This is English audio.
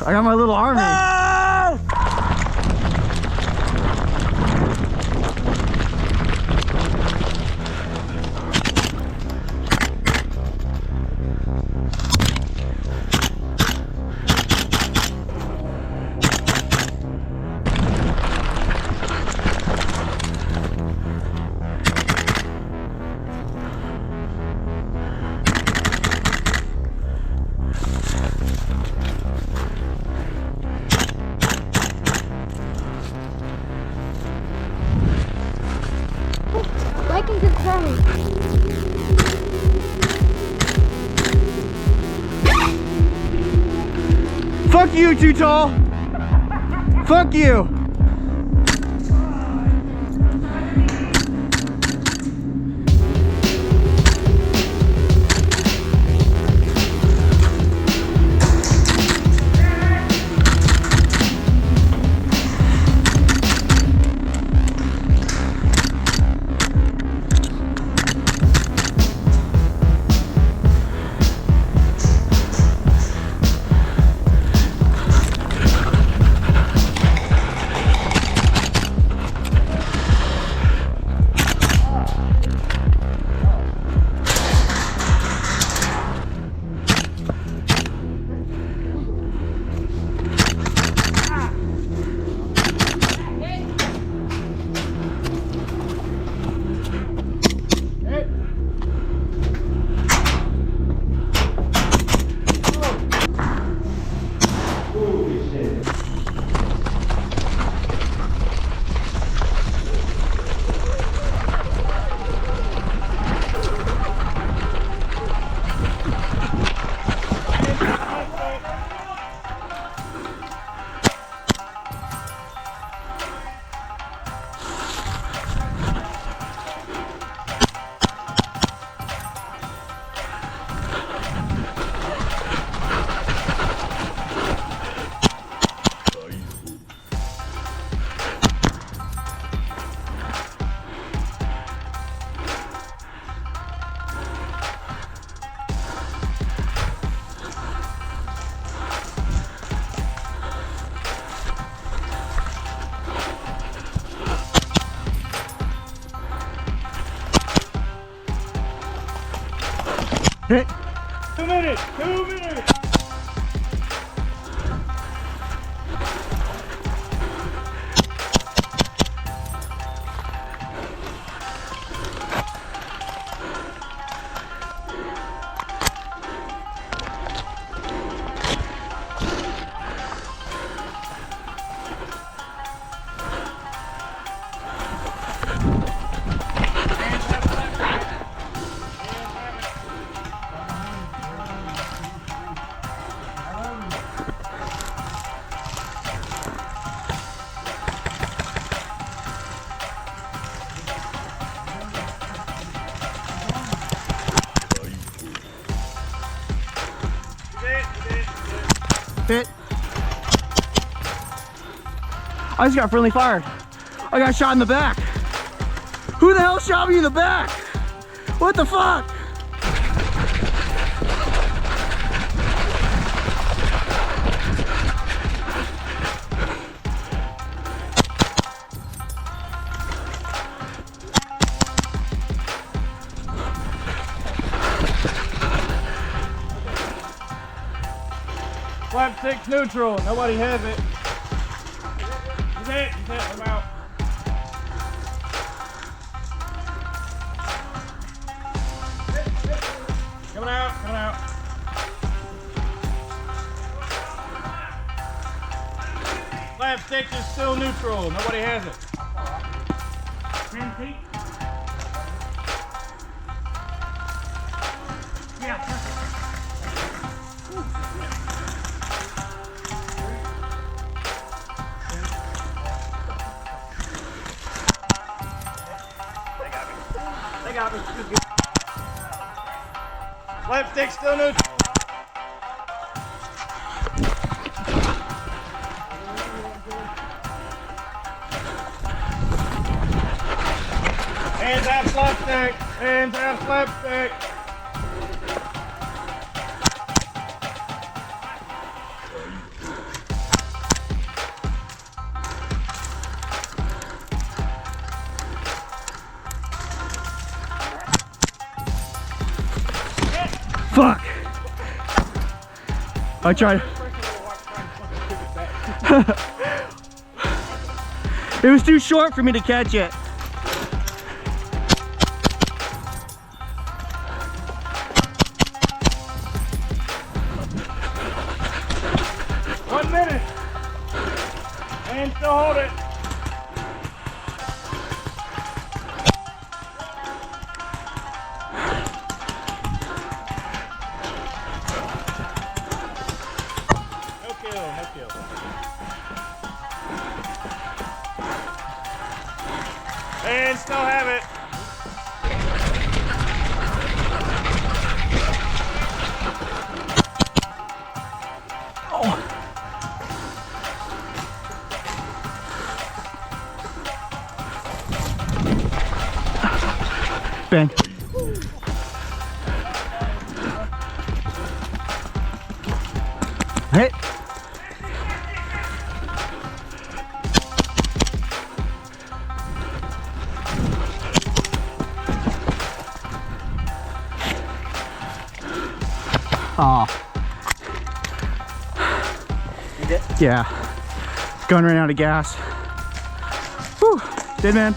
I got my little army. Ah! Like and subscribe. Fuck you, Too Tall. Fuck you. Hit. 2 minutes. 2 minutes. Hit. I just got friendly fired. I got shot in the back. Who the hell shot me in the back? What the fuck? Flap 6 neutral. Nobody has it. He's hit. I'm out. Coming out. Coming out. Flap 6 is still neutral. Nobody has it. 10 feet. Yeah, perfect. They got me. Flap stick still neutral. Hands out flap stick. Hands out flap stick. I tried. It was too short for me to catch it. One minute. And still hold it. No kill, no kill. And still have it. Bang. Hit. Oh. You did? Yeah. Gun ran out of gas. Whew. Did, man.